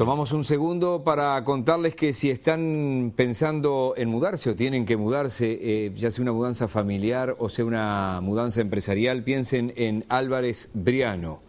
Tomamos un segundo para contarles que si están pensando en mudarse o tienen que mudarse, ya sea una mudanza familiar o sea una mudanza empresarial, piensen en Álvarez Briano.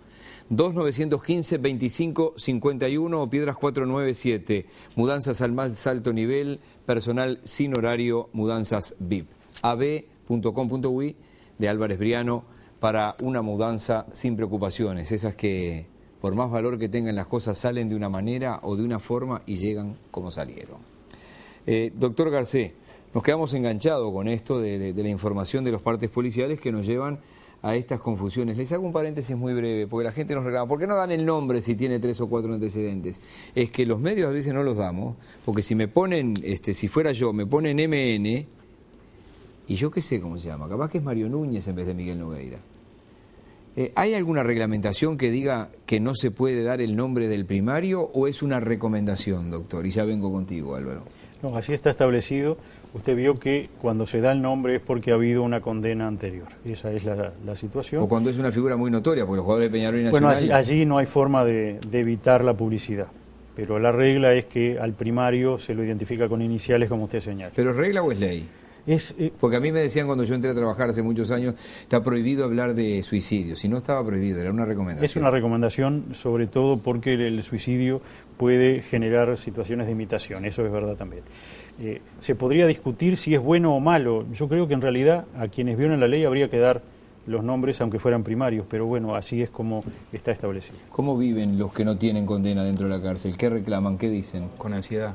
2915-2551 o Piedras 497. Mudanzas al más alto nivel, personal sin horario, mudanzas VIP. ab.com.uy de Álvarez Briano para una mudanza sin preocupaciones, esas que por más valor que tengan las cosas salen de una manera o de una forma y llegan como salieron. Doctor Garcés, nos quedamos enganchados con esto de la información de los partes policiales que nos llevan a estas confusiones. Les hago un paréntesis muy breve, porque la gente nos reclama, ¿por qué no dan el nombre si tiene 3 o 4 antecedentes? Es que los medios a veces no los damos, porque si me ponen, si fuera yo, me ponen MN, y yo qué sé cómo se llama, capaz que es Mario Núñez en vez de Miguel Nogueira. ¿Hay alguna reglamentación que diga que no se puede dar el nombre del primario o es una recomendación, doctor? Y ya vengo contigo, Álvaro. No, así está establecido. Usted vio que cuando se da el nombre es porque ha habido una condena anterior. Esa es la situación. O cuando es una figura muy notoria, porque los jugadores de Peñarol y Nacional... Bueno, allí no hay forma de evitar la publicidad. Pero la regla es que al primario se lo identifica con iniciales, como usted señala. ¿Pero es regla o es ley? Porque a mí me decían cuando yo entré a trabajar hace muchos años, está prohibido hablar de suicidio. Si no estaba prohibido, era una recomendación. Es una recomendación, sobre todo porque el suicidio puede generar situaciones de imitación, eso es verdad también. Se podría discutir si es bueno o malo. Yo creo que en realidad a quienes violan la ley habría que dar los nombres aunque fueran primarios, pero bueno, así es como está establecido. ¿Cómo viven los que no tienen condena dentro de la cárcel? ¿Qué reclaman? ¿Qué dicen? Con ansiedad,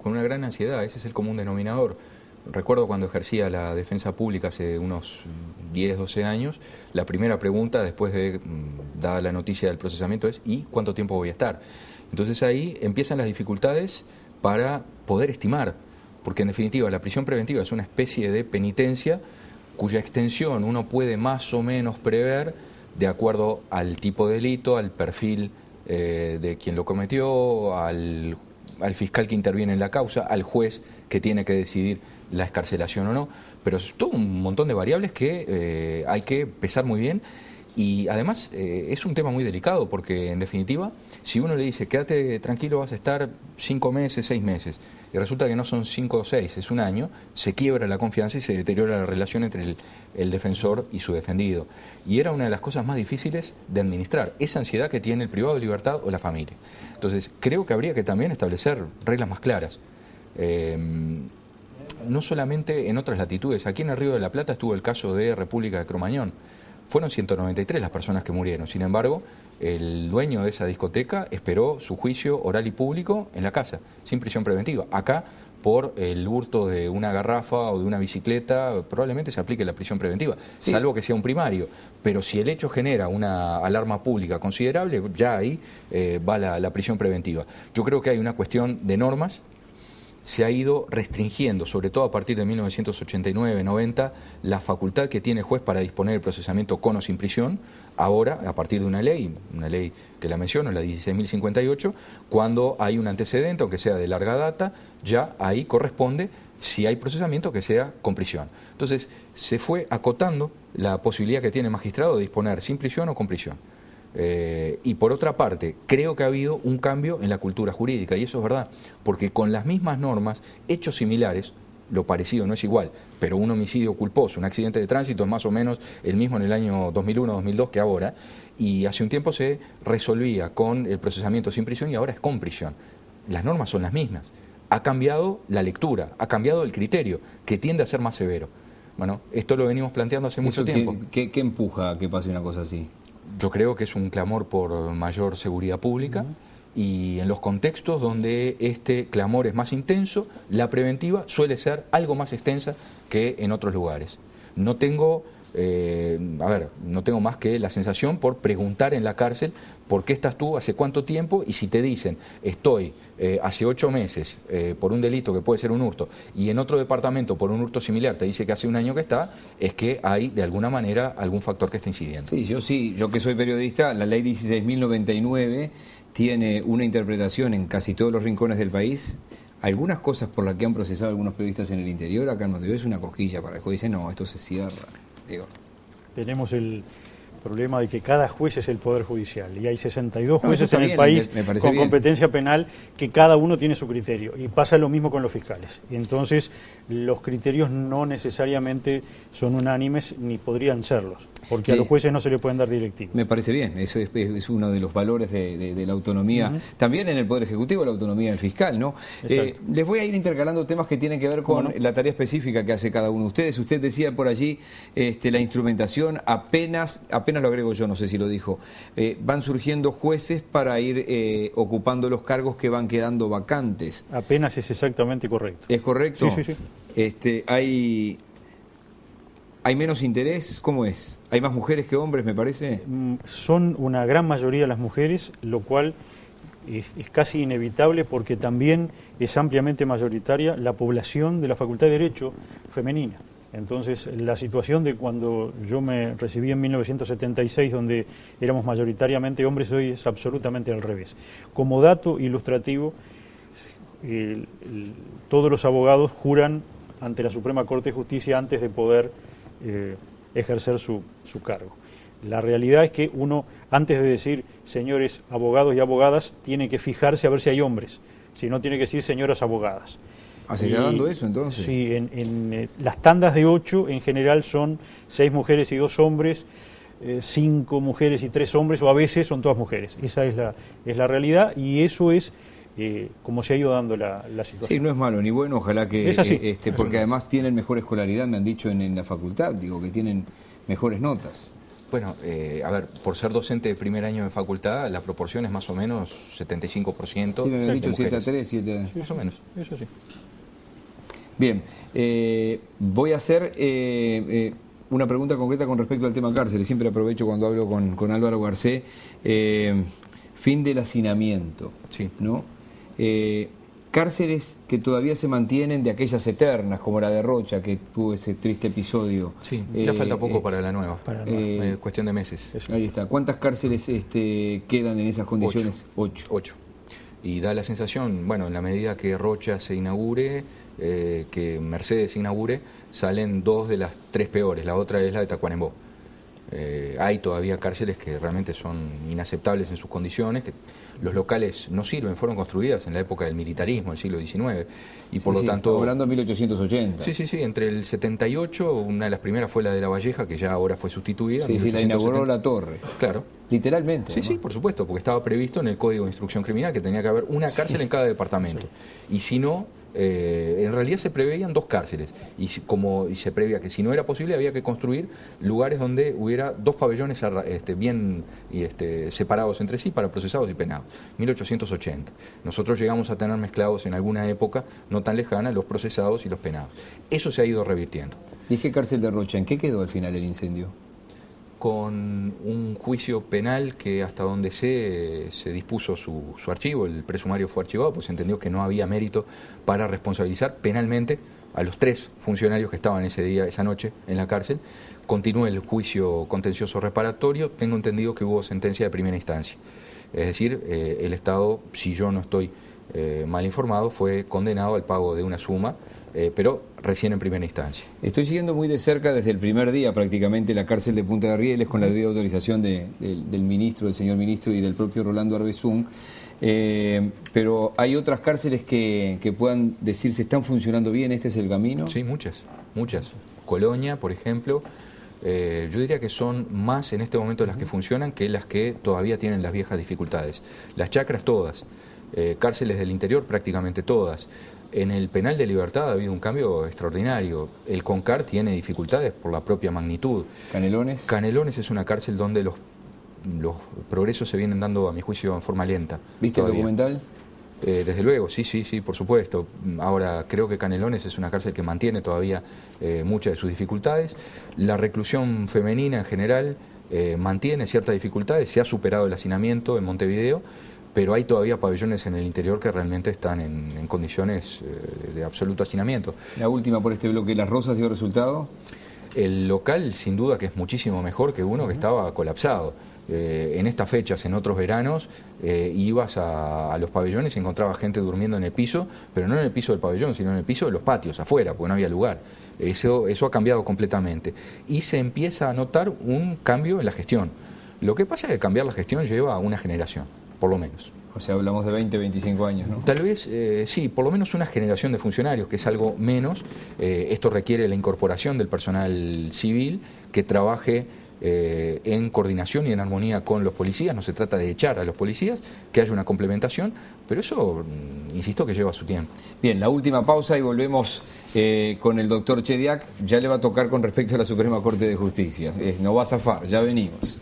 con una gran ansiedad, ese es el común denominador. Recuerdo cuando ejercía la defensa pública hace unos 10, 12 años, la primera pregunta después de dada la noticia del procesamiento es ¿y cuánto tiempo voy a estar? Entonces ahí empiezan las dificultades para poder estimar, porque en definitiva la prisión preventiva es una especie de penitencia cuya extensión uno puede más o menos prever de acuerdo al tipo de delito, al perfil de quien lo cometió, al fiscal que interviene en la causa, al juez que tiene que decidir la excarcelación o no, pero es todo un montón de variables que hay que pesar muy bien y además es un tema muy delicado porque en definitiva si uno le dice quédate tranquilo vas a estar 5 meses, 6 meses y resulta que no son 5 o 6, es un año, se quiebra la confianza y se deteriora la relación entre el defensor y su defendido y era una de las cosas más difíciles de administrar, esa ansiedad que tiene el privado de libertad o la familia. Entonces creo que habría que también establecer reglas más claras. No solamente en otras latitudes, aquí en el Río de la Plata estuvo el caso de República de Cromañón, fueron 193 las personas que murieron, sin embargo el dueño de esa discoteca esperó su juicio oral y público en la casa, sin prisión preventiva. Acá por el hurto de una garrafa o de una bicicleta probablemente se aplique la prisión preventiva, sí, salvo que sea un primario, pero si el hecho genera una alarma pública considerable, ya ahí va la prisión preventiva. Yo creo que hay una cuestión de normas. Se ha ido restringiendo, sobre todo a partir de 1989-90, la facultad que tiene el juez para disponer el procesamiento con o sin prisión. Ahora, a partir de una ley que la menciono, la 16.058, cuando hay un antecedente, aunque sea de larga data, ya ahí corresponde, si hay procesamiento, que sea con prisión. Entonces, se fue acotando la posibilidad que tiene el magistrado de disponer sin prisión o con prisión. Y por otra parte, creo que ha habido un cambio en la cultura jurídica, y eso es verdad, porque con las mismas normas, hechos similares, lo parecido no es igual, pero un homicidio culposo, un accidente de tránsito es más o menos el mismo en el año 2001-2002 que ahora, y hace un tiempo se resolvía con el procesamiento sin prisión y ahora es con prisión. Las normas son las mismas. Ha cambiado la lectura, ha cambiado el criterio, que tiende a ser más severo. Bueno, esto lo venimos planteando hace mucho tiempo. ¿Qué empuja a que pase una cosa así? Yo creo que es un clamor por mayor seguridad pública y en los contextos donde este clamor es más intenso, la preventiva suele ser algo más extensa que en otros lugares. No tengo más que la sensación por preguntar en la cárcel por qué estás tú, hace cuánto tiempo, y si te dicen estoy hace 8 meses por un delito que puede ser un hurto y en otro departamento por un hurto similar te dice que hace un año que está, es que hay de alguna manera algún factor que está incidiendo. Sí, yo que soy periodista, la ley 16.099 tiene una interpretación en casi todos los rincones del país. Algunas cosas por las que han procesado algunos periodistas en el interior, acá en Montevideo es una cosquilla para el juez, dice no, esto se cierra. Digo. Tenemos problema de que cada juez es el Poder Judicial y hay 62 jueces está en el bien, país me parece con bien. competencia penal, que cada uno tiene su criterio, y pasa lo mismo con los fiscales. Y entonces los criterios no necesariamente son unánimes ni podrían serlos, porque a los jueces no se le pueden dar directivas. Me parece bien, eso es uno de los valores de la autonomía, también en el Poder Ejecutivo, la autonomía del fiscal, ¿no? Les voy a ir intercalando temas que tienen que ver con la tarea específica que hace cada uno de ustedes. Usted decía por allí, la instrumentación, apenas lo agrego yo, no sé si lo dijo, van surgiendo jueces para ir ocupando los cargos que van quedando vacantes. Apenas es exactamente correcto. ¿Es correcto? Sí, sí, sí. ¿Hay menos interés? ¿Cómo es? ¿Hay más mujeres que hombres, me parece? Son una gran mayoría las mujeres, lo cual es casi inevitable porque también es ampliamente mayoritaria la población de la Facultad de Derecho femenina. Entonces, la situación de cuando yo me recibí en 1976, donde éramos mayoritariamente hombres, hoy es absolutamente al revés. Como dato ilustrativo, todos los abogados juran ante la Suprema Corte de Justicia antes de poder ejercer su cargo. La realidad es que uno, antes de decir señores abogados y abogadas, tiene que fijarse a ver si hay hombres, si no tiene que decir señoras abogadas. ¿Se está dando eso entonces? Sí, en las tandas de 8 en general son 6 mujeres y 2 hombres, 5 mujeres y 3 hombres, o a veces son todas mujeres. Esa es la realidad, y eso es como se ha ido dando la situación. Sí, no es malo ni bueno, ojalá que... Es así. Porque además tienen mejor escolaridad, me han dicho en la facultad, digo, que tienen mejores notas. Bueno, a ver, por ser docente de primer año de facultad, la proporción es más o menos 75%. Sí, me habían dicho mujeres. 7-3, 7... Más o menos. Eso sí. Bien, voy a hacer una pregunta concreta con respecto al tema cárceles. Siempre aprovecho cuando hablo con Álvaro Garcés. Fin del hacinamiento, sí, ¿no? Cárceles que todavía se mantienen de aquellas eternas, como la de Rocha, que tuvo ese triste episodio. Sí, ya falta poco para la nueva, cuestión de meses. Ahí está. ¿Cuántas cárceles quedan en esas condiciones? 8. Y da la sensación, bueno, en la medida que Rocha se inaugure, que Mercedes se inaugure, salen 2 de las 3 peores, la otra es la de Tacuarembó. Hay todavía cárceles que realmente son inaceptables en sus condiciones, que los locales no sirven, fueron construidas en la época del militarismo, el siglo XIX, y por lo tanto... hablando de 1880. Sí, entre el 78, una de las primeras fue la de La Valleja, que ya ahora fue sustituida. Sí, la inauguró La Torre. Claro. Literalmente. Sí, por supuesto, porque estaba previsto en el Código de Instrucción Criminal que tenía que haber una cárcel en cada departamento. Y si no... en realidad se preveían 2 cárceles y se preveía que si no era posible había que construir lugares donde hubiera 2 pabellones bien separados entre sí para procesados y penados. 1880. Nosotros llegamos a tener mezclados en alguna época no tan lejana los procesados y los penados. Eso se ha ido revirtiendo. Dije cárcel de Rocha, ¿en qué quedó al final el incendio? Con un juicio penal que hasta donde se dispuso su archivo, el presumario fue archivado, pues se entendió que no había mérito para responsabilizar penalmente a los 3 funcionarios que estaban esa noche en la cárcel. Continúa el juicio contencioso reparatorio, tengo entendido que hubo sentencia de primera instancia. Es decir, el Estado, si yo no estoy mal informado, fue condenado al pago de una suma, pero recién en primera instancia. Estoy siguiendo muy de cerca desde el primer día prácticamente la cárcel de Punta de Rieles con la debida autorización del ministro, del señor ministro y del propio Rolando Arbezún, pero hay otras cárceles que puedan decirse están funcionando bien, ¿este es el camino? Sí, muchas. Colonia, por ejemplo, yo diría que son más en este momento las que funcionan que las que todavía tienen las viejas dificultades. Las chacras todas, cárceles del interior prácticamente todas. En el penal de Libertad ha habido un cambio extraordinario. El CONCAR tiene dificultades por la propia magnitud. ¿Canelones? Canelones es una cárcel donde los progresos se vienen dando, a mi juicio, en forma lenta. ¿Viste el documental? Desde luego, sí, por supuesto. Ahora, creo que Canelones es una cárcel que mantiene todavía muchas de sus dificultades. La reclusión femenina en general mantiene ciertas dificultades. Se ha superado el hacinamiento en Montevideo, pero hay todavía pabellones en el interior que realmente están en condiciones de absoluto hacinamiento. La última por este bloque, ¿Las Rosas dio resultado? El local, sin duda, que es muchísimo mejor que uno que estaba colapsado. en estas fechas, en otros veranos, ibas a los pabellones y encontrabas gente durmiendo en el piso, pero no en el piso del pabellón, sino en el piso de los patios, afuera, porque no había lugar. Eso ha cambiado completamente. Y se empieza a notar un cambio en la gestión. Lo que pasa es que cambiar la gestión lleva a una generación, por lo menos. O sea, hablamos de 20, 25 años, ¿no? Tal vez, sí, por lo menos una generación de funcionarios, que es algo menos. Esto requiere la incorporación del personal civil que trabaje en coordinación y en armonía con los policías. No se trata de echar a los policías, que haya una complementación, pero eso, insisto, que lleva su tiempo. Bien, la última pausa y volvemos con el doctor Chediak. Ya le va a tocar con respecto a la Suprema Corte de Justicia. No va a zafar, ya venimos.